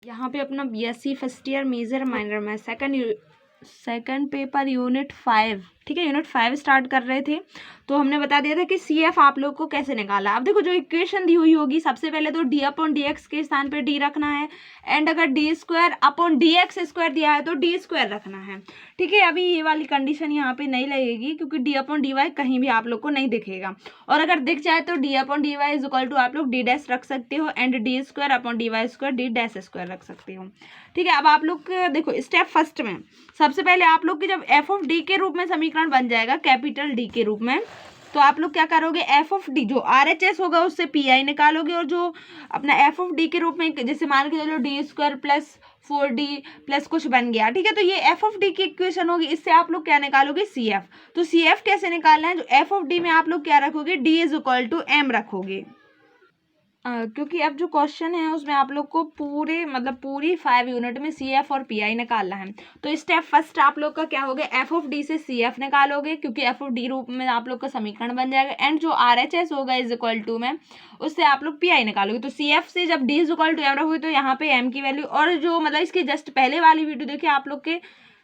यहाँ पे अपना BSc first year major minor में सेकंड पेपर यूनिट 5, ठीक है, यूनिट 5 स्टार्ट कर रहे थे। तो हमने बता दिया था कि CF आप लोग को कैसे निकाला। अब देखो जो इक्वेशन दी हुई होगी, सबसे पहले तो d/dx के स्थान पे d रखना है, एंड अगर d²/dx² दिया है तो d² रखना है, ठीक है। अभी ये वाली कंडीशन यहाँ पे नहीं लगेगी क्योंकि d/dy कहीं भी आप लोग को नहीं दिखेगा, और अगर दिख जाए तो d/dy = आप लोग d' रख सकते हो, एंड d²/dy² d' रख सकते हो, ठीक है। अब आप लोग देखो स्टेप फर्स्ट में सबसे पहले आप लोग की जब f(d) के रूप में समीकरण बन जाएगा, कैपिटल D के रूप में, तो आप लोग क्या करोगे, f(d) जो RHS होगा उससे PI निकालोगे, और जो अपना f(d) के रूप में जैसे मान के चलो d² + 4d प्लस कुछ बन गया, ठीक है। तो ये f(d) की इक्वेशन होगी, इससे आप लोग क्या निकालोगे, CF। तो CF कैसे निकालना है, जो f(d) में आप लोग क्या रखोगे, d = m रखोगे, क्योंकि अब जो क्वेश्चन है उसमें आप लोग को पूरी 5 यूनिट में CF और PI निकालना है। तो स्टेप फर्स्ट आप लोग का क्या हो गया, f(d) से CF निकालोगे, क्योंकि f(d) रूप में आप लोग का समीकरण बन जाएगा, एंड जो RHS होगा = में उससे आप लोग PI निकालोगे। तो CF से जब d = m रखोगे तो यहाँ पे m की वैल्यू, और जो मतलब इसके जस्ट पहले वाली वीडियो देखिए आप लोग के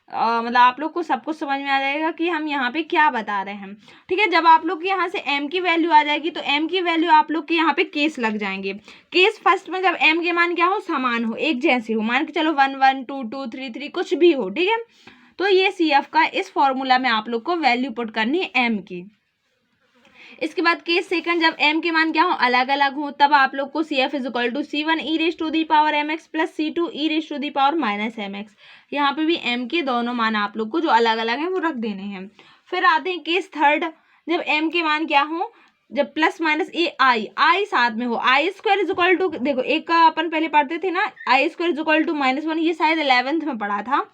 मतलब आप लोग को सब कुछ समझ में आ जाएगा कि हम यहाँ पे क्या बता रहे हैं, ठीक है। जब आप लोग के यहाँ से m की वैल्यू आ जाएगी तो m की वैल्यू आप लोग के यहाँ पे केस लग जाएंगे। केस फर्स्ट में जब m के मान क्या हो, समान हो, एक जैसे हो, मान के चलो 1 1 2 2 3 3 कुछ भी हो, ठीक है। तो ये CF का इस फॉर्मूला में आप लोग को वैल्यू पुट करनी है m की। इसके बाद केस सेकंड जब m के मान क्या हो, अलग अलग हो, तब आप लोग को CF = C1 e⁻mx + C2 e⁻−mx। यहाँ पे भी m के दोनों मान आप लोग को जो अलग अलग हैं वो रख देने हैं। फिर आते हैं केस थर्ड, जब m के मान क्या हो, जब प्लस माइनस आई साथ में हो, I² देखो एक का अपन पहले पढ़ते थे ना, I² = -1, ये शायद 11th में पढ़ा था।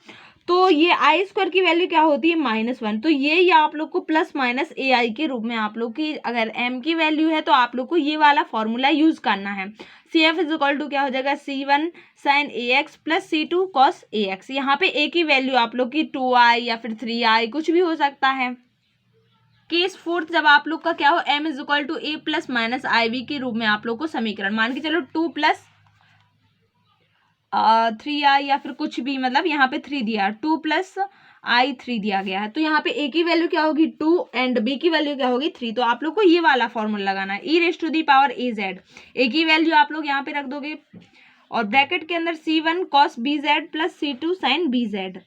तो ये I² की वैल्यू क्या होती है, -1। तो ये आप लोग को प्लस माइनस AI के रूप में आप लोग की अगर m की वैल्यू है तो आप लोग को ये वाला फॉर्मूला यूज करना है। CF = क्या हो जाएगा, C1 sin AX + C2 cos AX। यहाँ पे a की वैल्यू आप लोग की 2i या फिर 3i कुछ भी हो सकता है। केस फोर्थ जब आप लोग का क्या हो, m = a ± IB के रूप में आप लोग को समीकरण मान के चलो 2 + 3i या फिर कुछ भी, मतलब यहाँ पे 3 दिया, 2 + i3 दिया गया है। तो यहाँ पे a की वैल्यू क्या होगी 2 एंड b की वैल्यू क्या होगी 3। तो आप लोग को ये वाला फॉर्मूला लगाना है, e⁻az। a की वैल्यू आप लोग यहाँ पे रख दोगे, और ब्रैकेट के अंदर C1 cos BZ + C2 sin BZ,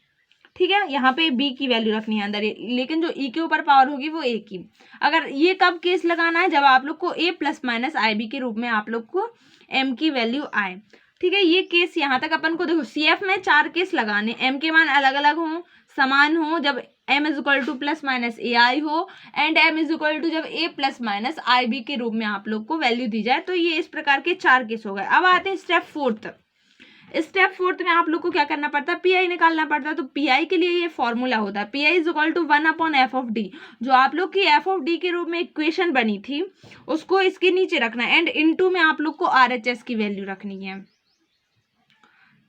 ठीक है। यहाँ पे b की वैल्यू रखनी है अंदर, लेकिन जो e के ऊपर पावर होगी वो a की। अगर ये कब केस लगाना है, जब आप लोग को a ± IB के रूप में आप लोग को m की वैल्यू आए, ठीक है। ये केस यहाँ तक अपन को देखो, CF में 4 केस लगाने, m के मान अलग अलग हो, समान हो, जब m = ± AI हो, एंड m = जब a ± IB के रूप में आप लोग को वैल्यू दी जाए। तो ये इस प्रकार के 4 केस हो गए। अब आते हैं स्टेप फोर्थ में आप लोग को क्या करना पड़ता है, PI निकालना पड़ता है। तो PI के लिए ये फॉर्मूला होता है, PI = 1/f(d). जो आप लोग की f(d) के रूप में इक्वेशन बनी थी उसको इसके नीचे रखना है, एंड इनटू में आप लोग को RHS की वैल्यू रखनी है,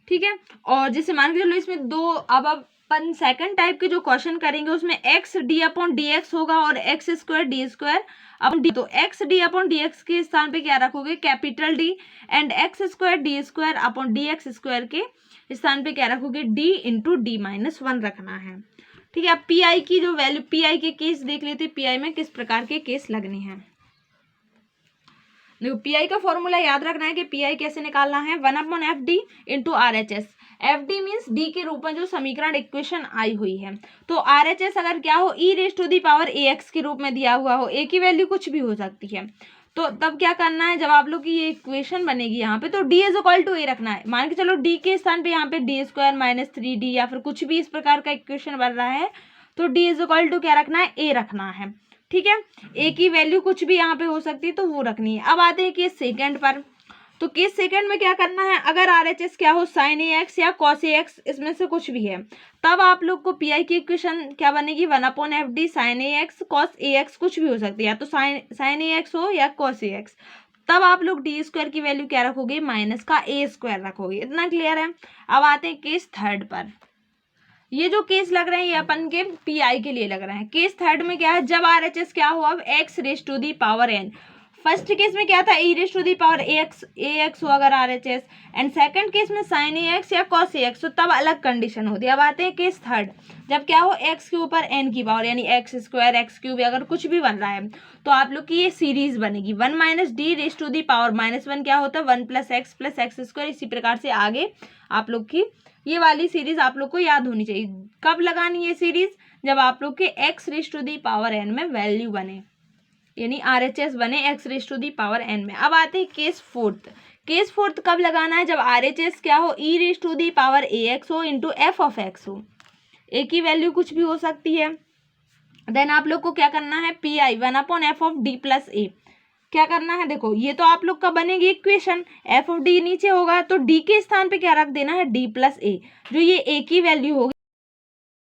ठीक है। और जैसे मान के चलो इसमें दो, अब अपन सेकंड टाइप के जो क्वेश्चन करेंगे उसमें x d/dx होगा और x² d²/d। तो x d/dx के स्थान पे क्या रखोगे, capital D, and x² d²/dx² के स्थान पे क्या रखोगे, d × d-1 रखना है, ठीक है। अब PI की जो वैल्यू, PI के केस देख लेते, PI में किस प्रकार के केस लगने हैं। देखो PI का फॉर्मूला याद रखना है कि PI कैसे निकालना है, 1/FD × RHS। FD means D के रूप में जो समीकरण इक्वेशन आई हुई है। तो RHS अगर क्या हो, e⁻AX के रूप में दिया हुआ हो, a की वैल्यू कुछ भी हो सकती है। तो तब क्या करना है, जब आप लोग की ये इक्वेशन बनेगी यहाँ पे, तो d = a रखना है। मान के चलो d के स्थान पे यहाँ पे d² - 3d या फिर कुछ भी इस प्रकार का इक्वेशन बन रहा है, तो d = क्या रखना है, a रखना है, ठीक है। a की वैल्यू कुछ भी यहाँ पे हो सकती है तो वो रखनी है। अब आते हैं केस सेकंड पर। तो केस सेकंड में क्या करना है, अगर RHS क्या हो, sin AX या cos AX इसमें से कुछ भी है, तब आप लोग को PI की इक्वेशन क्या बनेगी, 1/FD sin AX cos AX कुछ भी हो सकती है, तो sin AX हो या cos AX, तब आप लोग d² की वैल्यू क्या रखोगे, माइनस का a² रखोगे। इतना क्लियर है। अब आते हैं केस थर्ड पर। ये जो केस लग रहे हैं ये अपन के PI के लिए लग रहे हैं। केस थर्ड में क्या है, जब RHS क्या हो, अब x⁻n फर्स्ट केस में क्या था, e raise to the power a x हो अगर R H S, and second case में साइन ए एक्स या कॉस ए एक्स, तो तब अलग कंडीशन होती है। अब आते हैं केस थर्ड, जब क्या हो एक्स के ऊपर एन की पावर यानी एक्स स्क्वायर एक्स क्यूब अगर कुछ भी बन रहा है, तो आप लोग की ये सीरीज बनेगी 1 minus D raise to the power -1 क्या होता है 1 प्लस एक्स स्क्वायर। इसी प्रकार से आगे आप लोग की ये वाली सीरीज आप लोग को याद होनी चाहिए। कब लगानी है सीरीज, जब आप लोग के x raise to the power n में वैल्यू बने, यानी RHS बने x raise to the power n में। अब आते हैं केस फोर्थ। केस फोर्थ कब लगाना है, जब RHS क्या हो e raise to the power a x हो इंटू एफ ऑफ एक्स हो, ए की वैल्यू कुछ भी हो सकती है। देन आप लोग को क्या करना है, P I 1/f of D plus a, क्या करना है, देखो ये तो आप लोग का बनेगी इक्वेशन, एफ ऑफ डी नीचे होगा तो डी के स्थान पे क्या रख देना है, डी प्लस ए, जो ये ए की वैल्यू होगी